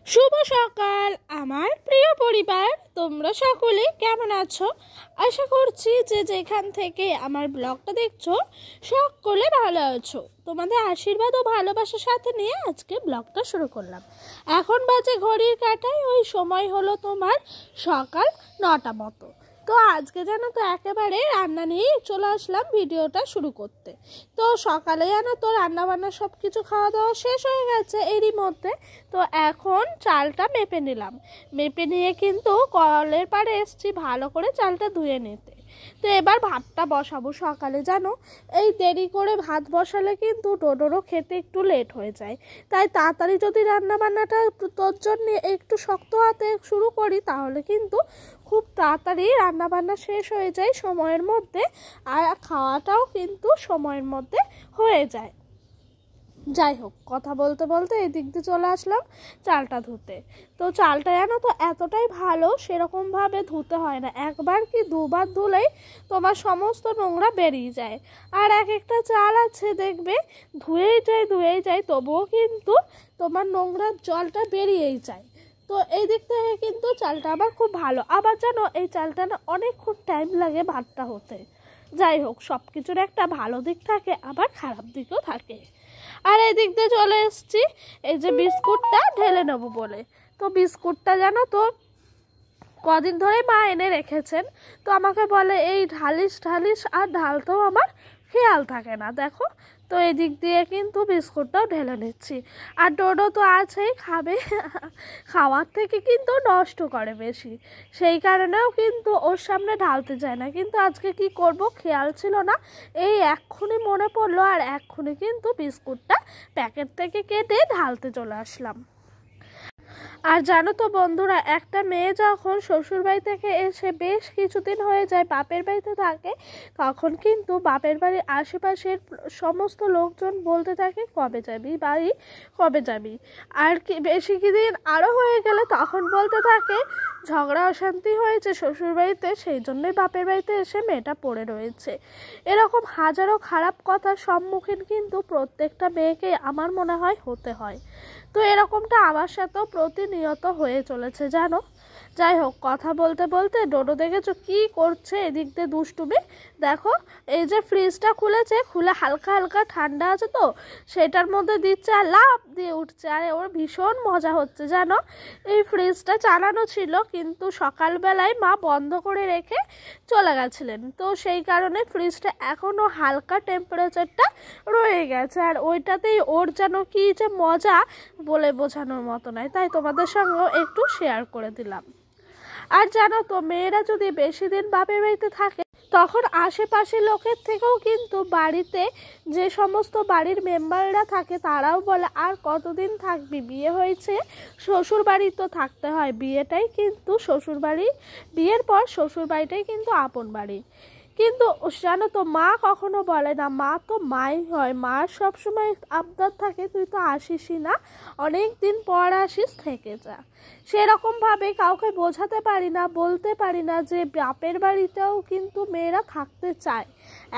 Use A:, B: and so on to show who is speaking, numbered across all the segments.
A: শুভ সকাল আমার প্রিয় পরিবার, তোমরা সকলে কেমন আছো? আশা করছি যে যেখান থেকে আমার ব্লগটা দেখছো সকলে ভালো আছো। তোমাদের আশীর্বাদ ও ভালোবাসার সাথে নিয়ে আজকে ব্লগটা শুরু করলাম। এখন বাজে ঘড়ির কাঁটায় ওই সময় হলো তোমার সকাল 9টা মতো। তো আজকে জানো তো একেবারে রান্না নিয়েই চলে আসলাম ভিডিওটা শুরু করতে। তো সকালে জানো তো রান্নাবান্না সব কিছু খাওয়া দাওয়া শেষ হয়ে গেছে এরই মধ্যে। তো এখন চালটা মেপে নিলাম, মেপে নিয়ে কিন্তু কলের পাড়ে এসছি ভালো করে চালটা ধুয়ে নিতে। তো এবার ভাতটা বসাবো। সকালে জানো এই দেরি করে ভাত বসালে কিন্তু ডোডোরও খেতে একটু লেট হয়ে যায়, তাই তাড়াতাড়ি যদি রান্নাবান্নাটা তোর জন্য একটু শক্ত হাতে শুরু করি তাহলে কিন্তু খুব তাড়াতাড়ি রান্নাবান্না শেষ হয়ে যায় সময়ের মধ্যে, আর খাওয়াটাও কিন্তু সময়ের মধ্যে হয়ে যায়। যাই হোক, কথা বলতে বলতে এই দিক দিয়ে চলে আসলাম চালটা ধুতে। তো চালটা জানো তো এতটাই ভালো, সেরকমভাবে ধুতে হয় না, একবার কি দুবার ধুলেই তোমার সমস্ত নোংরা বেরিয়ে যায়। আর এক একটা চাল আছে দেখবে ধুয়েই যায় তবুও কিন্তু তোমার নোংরার জলটা বেরিয়েই যায়। তো এই দিক থেকে কিন্তু চালটা আবার খুব ভালো। আবার জানো এই চালটা না অনেকক্ষণ টাইম লাগে ভাতটা হতে। যাই হোক, সব কিছুর একটা ভালো দিক থাকে আবার খারাপ দিকও থাকে। আর এই দিক দিয়ে চলে এসেছি এই যে বিস্কুটটা ঢেলে নেবো বলে। তো বিস্কুটটা জানো তো কদিন ধরে মা এনে রেখেছেন, তো আমাকে বলে এই ঢালিস আর ঢালতেও আমার খেয়াল থাকে না। দেখো, তো এই দিক দিয়ে কিন্তু বিস্কুটটাও ঢেলে নিচ্ছি। আর ডোডো তো আছেই, খাবে, খাওয়ার থেকে কিন্তু নষ্ট করে বেশি, সেই কারণেও কিন্তু ওর সামনে ঢালতে যায় না। কিন্তু আজকে কি করব, খেয়াল ছিল না, এই এক্ষুনি মনে পড়লো আর এক্ষুনি কিন্তু বিস্কুটটা প্যাকেট থেকে কেটে ঢালতে চলে আসলাম। আর জানো তো বন্ধুরা, একটা মেয়ে যখন শ্বশুরবাড়ি থেকে এসে বেশ কিছুদিন হয়ে যায় বাপের বাড়িতে থাকে, তখন কিন্তু বাপের বাড়ির আশেপাশের সমস্ত লোকজন বলতে থাকে কবে যাবি বাড়ি, কবে যাবি। আর কি বেশি দিন আরও হয়ে গেলে তখন বলতে থাকে ঝগড়া অশান্তি হয়েছে শ্বশুরবাড়িতে, সেই জন্যই বাপের বাড়িতে এসে মেয়েটা পড়ে রয়েছে। এরকম হাজারো খারাপ কথার সম্মুখীন কিন্তু প্রত্যেকটা মেয়েকে আমার মনে হয় হতে হয়। তো এরকমটা আমার সাথেও প্রতিনিয়ত হয়ে চলেছে জানো। যাই হোক, কথা বলতে বলতে ডোডো দেখেছো কি করছে এদিক দিয়ে দুষ্টুমি। দেখো, এই যে ফ্রিজটা খুলেছে, খুলে হালকা হালকা ঠান্ডা আছে তো সেটার মধ্যে দিচ্ছে আর লাফ দিয়ে উঠছে, আর ওর ভীষণ মজা হচ্ছে জানো। এই ফ্রিজটা চালানো ছিল কিন্তু সকালবেলায় মা বন্ধ করে রেখে চলে গেছিলেন, তো সেই কারণে ফ্রিজটা এখনও হালকা টেম্পারেচারটা রয়ে গেছে, আর ওইটাতেই ওর যেন কি যে মজা বলে বোঝানোর মতো নয়, তাই তোমাদের সঙ্গেও একটু শেয়ার করে দিলাম। আর জানো তো মেয়েরা যদি বেশি দিন বাপের বাড়িতে থাকে তখন আশেপাশের লোকের থেকেও কিন্তু বাড়িতে যে সমস্ত বাড়ির মেম্বাররা থাকে তারাও বলে আর কতদিন থাকবি, বিয়ে হয়েছে, শ্বশুর বাড়ি তো থাকতে হয়, বিয়েটাই কিন্তু শ্বশুরবাড়ি, বিয়ের পর শ্বশুরবাড়িটাই কিন্তু আপন বাড়ি। কিন্তু জানো তো মা কখনো বলে না, মা তো মাই হয়, মার সবসময় আবদার থাকে তুই তো আসিসই না, অনেক দিন পর আসিস, থেকে যা। সেরকমভাবে কাউকে বোঝাতে পারি না, বলতে পারি না যে বাপের বাড়িতেও কিন্তু মেয়েরা থাকতে চায়।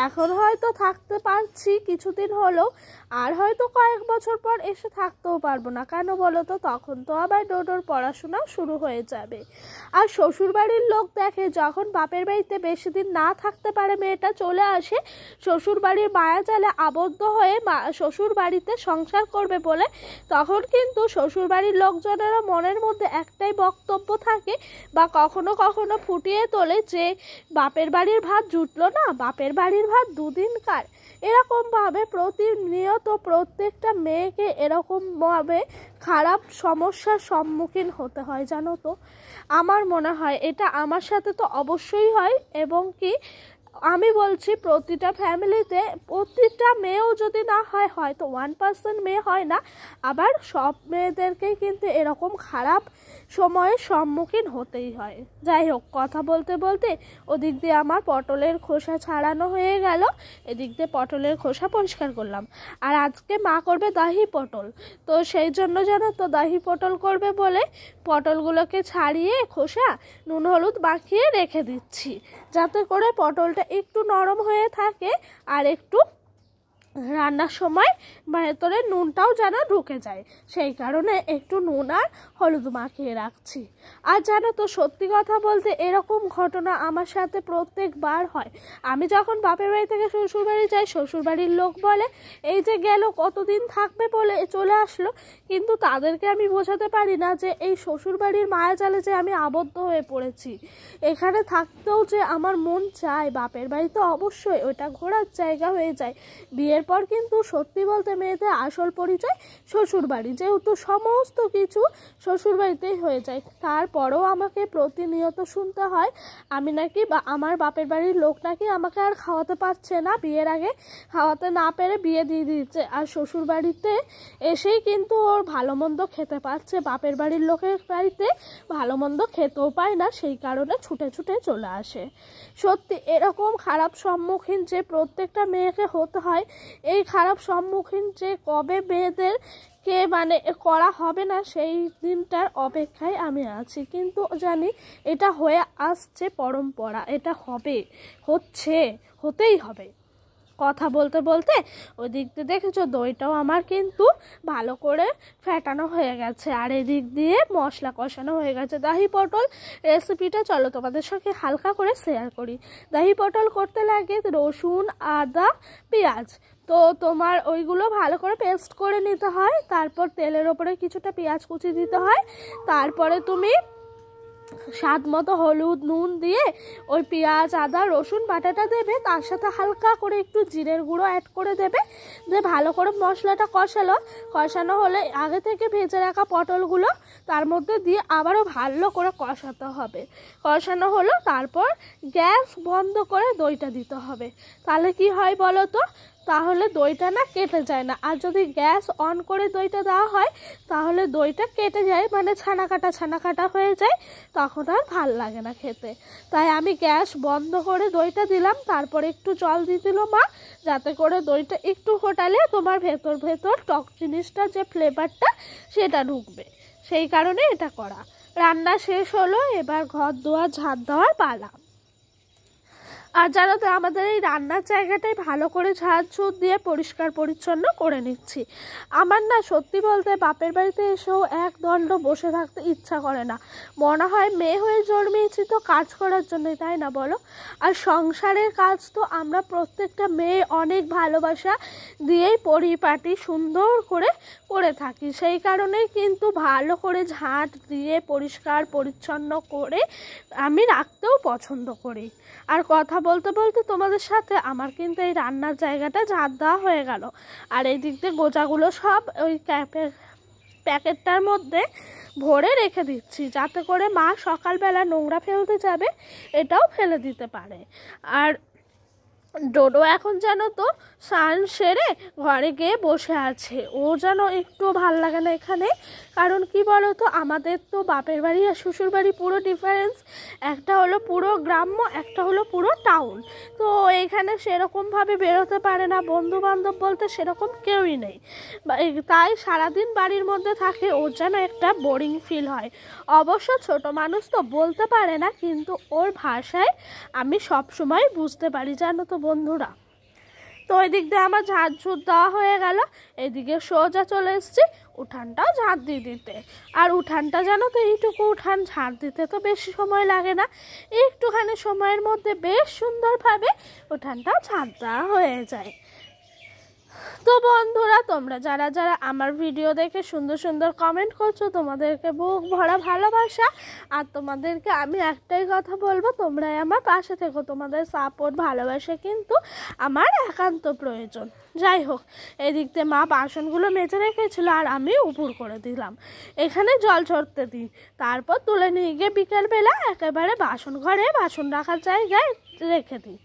A: এখন হয়তো থাকতে পারছি কিছুদিন হলো, আর হয়তো কয়েক বছর পর এসে থাকতেও পারবো না, কেন বলো তো, তখন তো আবার ডোডোর পড়াশোনা শুরু হয়ে যাবে। আর শ্বশুরবাড়ির লোক দেখে যখন বাপের বাড়িতে বেশি দিন না থাকতে পারে মেয়েটা চলে আসে শ্বশুরবাড়ির মায়াজালে আবদ্ধ হয়ে শ্বশুর বাড়িতে সংসার করবে বলে, তখন কিন্তু শ্বশুরবাড়ির লোকজনেরও মনের মধ্যে একটাই বক্তব্য থাকে বা কখনো কখনো ফুটিয়ে তোলে যে বাপের বাড়ির ভাত জুটলো না, বাপের বাড়ির ভাত দুদিনকার। এরকমভাবে প্রতিনিয়ত প্রত্যেকটা মেয়েকে এরকমভাবে খারাপ সমস্যার সম্মুখীন হতে হয় জানো তো। আমার মনে হয় এটা আমার সাথে তো অবশ্যই হয়, এবং কি আমি বলছি প্রতিটা ফ্যামিলিতে প্রতিটা মেয়েও যদি না হয়, হয়তো 1% মেয়ে হয় না, আবার সব মেয়েদেরকেই কিন্তু এরকম খারাপ সময়ের সম্মুখীন হতেই হয়। যাই হোক, কথা বলতে বলতে ওদিক দিয়ে আমার পটলের খোসা ছাড়ানো হয়ে গেল, এদিক দিয়ে পটলের খোসা পরিষ্কার করলাম। আর আজকে মা করবে দহি পটল, তো সেই জন্য জানো তো দহি পটল করবে বলে পটলগুলোকে ছাড়িয়ে খোসা নুন হলুদ মাখিয়ে রেখে দিচ্ছি, যাতে করে পটলটা একটু নরম হয়ে থাকে আর একটু রান্নার সময় ভেতরে নুনটাও যেন ঢুকে যায়, সেই কারণে একটু নুন আর হলুদ মাখিয়ে রাখছি। আর জানো তো, সত্যি কথা বলতে এরকম ঘটনা আমার সাথে প্রত্যেকবার হয়। আমি যখন বাপের বাড়ি থেকে শ্বশুরবাড়ি যাই, শ্বশুরবাড়ির লোক বলে এই যে গেল কতদিন থাকবে বলে চলে আসলো, কিন্তু তাদেরকে আমি বোঝাতে পারি না যে এই শ্বশুরবাড়ির মায়াজালে যে আমি আবদ্ধ হয়ে পড়েছি। এখানে থাকতেও যে আমার মন চায়, বাপের বাড়ি তো অবশ্যই ওটা ঘোরার জায়গা হয়ে যায়। বিয়ের পর কিন্তু সত্যি বলতে মেয়েদের আসল পরিচয় শ্বশুরবাড়ি, যেহেতু সমস্ত কিছু শ্বশুরবাড়িতেই হয়ে যায়। তারপরেও আমাকে প্রতিনিয়ত শুনতে হয় আমি নাকি বা আমার বাপের বাড়ির লোক নাকি আমাকে আর খাওয়াতে পারছে না, বিয়ের আগে খাওয়াতে না পেরে বিয়ে দিয়ে দিচ্ছে। আর শ্বশুরবাড়িতে এসেই কিন্তু ওর ভালো মন্দ খেতে পারছে, বাপের বাড়ির লোকের বাড়িতে ভালো মন্দ খেতেও পায় না, সেই কারণে ছুটে ছুটে চলে আসে। সত্যি এরকম খারাপ সম্মুখীন যে প্রত্যেকটা মেয়েকে হতে হয়, এই খারাপ সম্মুখীন যে কবে মেয়েদেরকে মানে করা হবে না, সেই দিনটার অপেক্ষায় আমি আছি। কিন্তু জানি এটা হয়ে আসছে পরম্পরা, এটা হবে, হচ্ছে, হতেই হবে। কথা বলতে বলতে ওই দিক দিয়ে দেখেছো দইটাও আমার কিন্তু ভালো করে ফেটানো হয়ে গেছে, আর এদিক দিয়ে মশলা কষানো হয়ে গেছে। দহি পটল রেসিপিটা চলো তোমাদের সঙ্গে হালকা করে শেয়ার করি। দহি পটল করতে লাগে রসুন, আদা, পেঁয়াজ। তো তোমার ওইগুলো ভালো করে পেস্ট করে নিতে হয়, তারপর তেলের ওপরে কিছুটা পেঁয়াজ কুচি দিতে হয়, তারপরে তুমি স্বাদ মতো হলুদ নুন দিয়ে ওই পেঁয়াজ আদা রসুন বাটাটা দেবে, তার সাথে হালকা করে একটু জিরের গুঁড়ো অ্যাড করে দেবে, দিয়ে ভালো করে মশলাটা কষানো হলে আগে থেকে ভেজে রাখা পটলগুলো তার মধ্যে দিয়ে আবারও ভালো করে কষাতে হবে। কষানো হলো, তারপর গ্যাস বন্ধ করে দইটা দিতে হবে। তাহলে কি হয় বলো তো, তাহলে দইটা না কেটে যায় না। আর যদি গ্যাস অন করে দইটা দেওয়া হয় তাহলে দইটা কেটে যায়, মানে ছানা কাটা হয়ে যায়, তখন আর ভাল লাগে না খেতে। তাই আমি গ্যাস বন্ধ করে দইটা দিলাম, তারপরে একটু জল দিয়ে দিল মা, যাতে করে দইটা একটু ফোটালে তোমার ভেতর টক জিনিসটা যে ফ্লেভারটা সেটা ঢুকবে, সেই কারণে এটা করা। রান্না শেষ হলো, এবার ঘর দুয়ার ঝাড় দেওয়ার পালা। আর জানো তো, আমাদের এই রান্নার জায়গাটাই ভালো করে ঝাড়ঝুড় দিয়ে পরিষ্কার পরিচ্ছন্ন করে নিচ্ছি। আমার না সত্যি বলতে বাপের বাড়িতে এসেও এক দণ্ড বসে থাকতে ইচ্ছা করে না, মনে হয় মেয়ে হয়ে জন্মেছি তো কাজ করার জন্যই, তাই না বলো? আর সংসারের কাজ তো আমরা প্রত্যেকটা মেয়ে অনেক ভালোবাসা দিয়েই পরিপাটি সুন্দর করে থাকি, সেই কারণেই কিন্তু ভালো করে ঝাঁট দিয়ে পরিষ্কার পরিচ্ছন্ন করে আমি রাখতেও পছন্দ করি। আর কথা বলতে বলতে তোমাদের সাথে আমার কিন্তু এই রান্নার জায়গাটা ঝাঁট দেওয়া হয়ে গেল, আর এই দিক দিয়ে গোজাগুলো সব ওই প্যাকেটটার মধ্যে ভরে রেখে দিচ্ছি, যাতে করে মা সকালবেলা নোংরা ফেলতে যাবে এটাও ফেলে দিতে পারে। আর ডোডো এখন জানো তো স্নান সেরে ঘরে গিয়ে বসে আছে, ও যেন একটু ভাল লাগে না এখানে। কারণ কি বলো তো, আমাদের তো বাপের বাড়ি আর শ্বশুর বাড়ি পুরো ডিফারেন্স, একটা হলো পুরো গ্রাম্য, একটা হলো পুরো টাউন। তো এখানে সেরকমভাবে বেরোতে পারে না, বন্ধু বান্ধব বলতে সেরকম কেউই নেই, তাই সারাদিন বাড়ির মধ্যে থাকে, ওর যেন একটা বোরিং ফিল হয়। অবশ্য ছোট মানুষ তো বলতে পারে না, কিন্তু ওর ভাষায় আমি সব সময় বুঝতে পারি, জানো তো বন্ধুরা। তো ওই দিক দিয়ে আমার ঝাড়ঝুড় দেওয়া হয়ে গেল, এদিকে সোজা চলে এসেছি উঠানটাও ঝাড় দিয়ে দিতে। আর উঠানটা জানো তো, এইটুকু উঠান ঝাড় দিতে তো বেশি সময় লাগে না, একটুখানি সময়ের মধ্যে বেশ সুন্দরভাবে উঠানটাও ঝাড় দেওয়া হয়ে যায়। তো বন্ধুরা, তোমরা যারা যারা আমার ভিডিও দেখে সুন্দর সুন্দর কমেন্ট করছো, তোমাদেরকে বুক ভরা ভালোবাসা। আর তোমাদেরকে আমি একটাই কথা বলবো, তোমরাই আমার পাশে থেকো, তোমাদের সাপোর্ট ভালোবাসা কিন্তু আমার একান্ত প্রয়োজন। যাই হোক, এদিক দিয়ে মা বাসনগুলো মেজে রেখেছিল আর আমি উপর করে দিলাম, এখানে জল ঝরতে দিই, তারপর তুলে নিয়ে গিয়ে বিকেলবেলা একেবারে বাসন ঘরে বাসন রাখার জায়গায় রেখে দিই।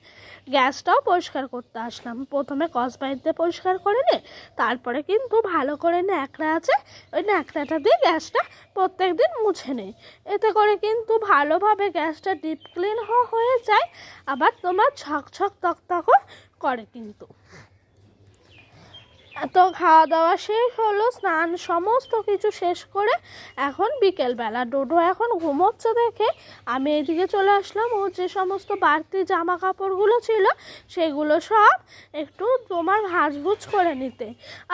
A: গ্যাসটাও পরিষ্কার করতে আসলাম, প্রথমে কসবাইট দিয়ে পরিষ্কার করে নে, তারপরে কিন্তু ভালো করে ন্যাকড়া আছে, ওই ন্যাকড়াটা দিয়ে গ্যাসটা প্রত্যেক দিন মুছে নেই, এতে করে কিন্তু ভালোভাবে গ্যাসটা ডিপ ক্লিন হয়ে যায়, আবার তোমার ছকছক তকতকও করে। কিন্তু তো খাওয়া দাওয়া শেষ হলো, স্নান সমস্ত কিছু শেষ করে এখন বিকেলবেলা ডোডো এখন ঘুমোচ্ছে দেখে আমি এদিকে চলে আসলাম। ও যে সমস্ত বাড়তি জামা কাপড়গুলো ছিল সেগুলো সব একটু তোমার ভাঁজভুজ করে নিতে।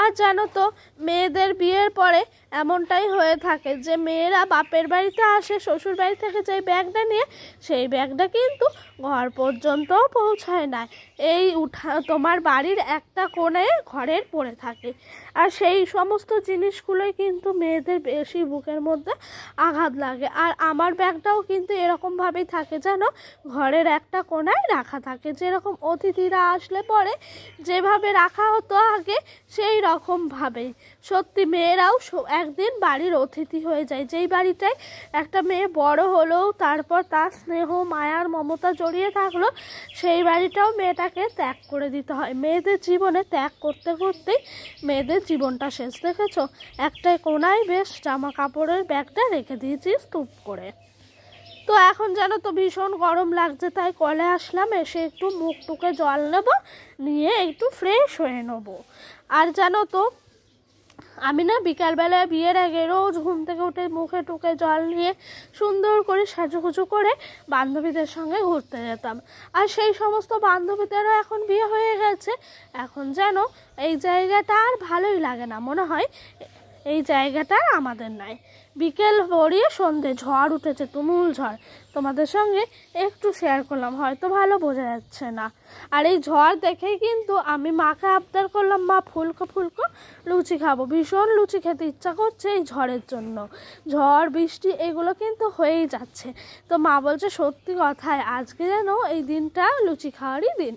A: আর জানো তো মেয়েদের বিয়ের পরে এমনটাই হয়ে থাকে যে মেয়েরা বাপের বাড়িতে আসে শ্বশুর বাড়ি থেকে যে ব্যাগটা নিয়ে সেই ব্যাগটা কিন্তু ঘর পর্যন্তও পৌঁছায় না, এই তোমার বাড়ির একটা কোণে ঘরের পড়ে থাকে। আর সেই সমস্ত জিনিসগুলোই কিন্তু মেয়েদের বেশি বুকের মধ্যে আঘাত লাগে। আর আমার ব্যাগটাও কিন্তু এরকমভাবেই থাকে যেন ঘরের একটা কোণায় রাখা থাকে, যেরকম অতিথিরা আসলে পরে যেভাবে রাখা হতো আগে সেই রকমভাবেই। সত্যি মেয়েরাও একদিন বাড়ির অতিথি হয়ে যায়। যেই বাড়িটায় একটা মেয়ে বড় হলেও তারপর তার স্নেহ মায়ার মমতা জড়িয়ে থাকলো সেই বাড়িটাও মেয়েটাকে ত্যাগ করে দিতে হয়। মেয়েদের জীবনে ত্যাগ করতে করতেই মেয়েদের জীবনটা শেষ। দেখেছো একটা কোনায় বেশ জামা কাপড়ের ব্যাগটা রেখে দিয়েছি স্তূপ করে। তো এখন জানো তো ভীষণ গরম লাগছে, তাই কলে আসলাম, এসে একটু মুখ টুকে জল নেব, নিয়ে একটু ফ্রেশ হয়ে নেব। আর জানো তো আমি না বিকালবেলায় বিয়ের আগে রোজ ঘুম থেকে উঠে মুখে টুকে জল নিয়ে সুন্দর করে সাজুগুজু করে বান্ধবীদের সঙ্গে ঘুরতে যেতাম। আর সেই সমস্ত বান্ধবীদেরও এখন বিয়ে হয়ে গেছে। এখন যেন এই জায়গাটা আর ভালোই লাগে না, মনে হয় এই জায়গাটা আমাদের নয়। বিকেল গড়িয়ে সন্ধে, ঝড় উঠেছে, তুমুল ঝড়। তোমাদের সঙ্গে একটু শেয়ার করলাম, হয়তো ভালো বোঝা যাচ্ছে না। আর এই ঝড় দেখেই কিন্তু আমি মাকে আবদার করলাম, মা ফুলকো ফুলকো লুচি খাবো। ভীষণ লুচি খেতে ইচ্ছা করছে এই ঝড়ের জন্য। ঝড় বৃষ্টি এগুলো কিন্তু হয়েই যাচ্ছে। তো মা বলছে সত্যি কথায় আজকে যেন এই দিনটা লুচি খাওয়ারই দিন।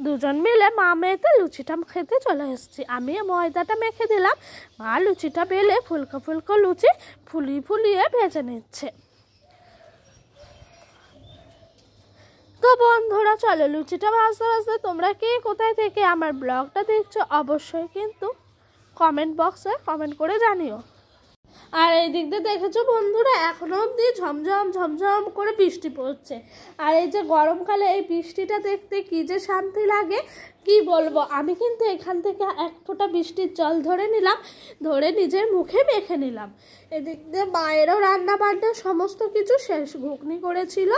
A: দুজন মিলে মা মেয়েতে লুচিটা খেতে চলে এসেছি। আমি ময়দাটা মেখে দিলাম, মা লুচিটা বেলে ফুলকো ফুলকো লুচি ফুলিয়ে ফুলিয়ে ভেজে নিচ্ছে। তো বন্ধুরা চলো লুচিটা ভাজতে ভাজতে তোমরা কে কোথায় থেকে আমার ব্লগটা দেখছো অবশ্যই কিন্তু কমেন্ট বক্সে কমেন্ট করে জানিও। আর এই দিক দিয়ে দেখেছো বন্ধুরা এখনো অবধি ঝমঝম ঝমঝম করে বৃষ্টি পড়ছে। আর এই যে গরমকালে এই বৃষ্টিটা দেখতে কি যে শান্তি লাগে কি বলবো। আমি কিন্তু এখান থেকে এক ফোঁটা বৃষ্টির জল ধরে নিলাম, ধরে নিজের মুখে মেখে নিলাম। এদিক দিয়ে মায়েরও রান্না বান্না সমস্ত কিছু শেষ, ঘুগনি করেছিল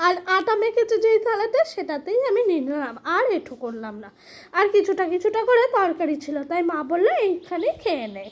A: আর আটা মেখেছে যেই থালাতে সেটাতেই আমি নিয়ে নিলাম, আর এঠো করলাম না। আর কিছুটা কিছুটা করে তরকারি ছিল, তাই মা বললো এইখানেই খেয়ে নে।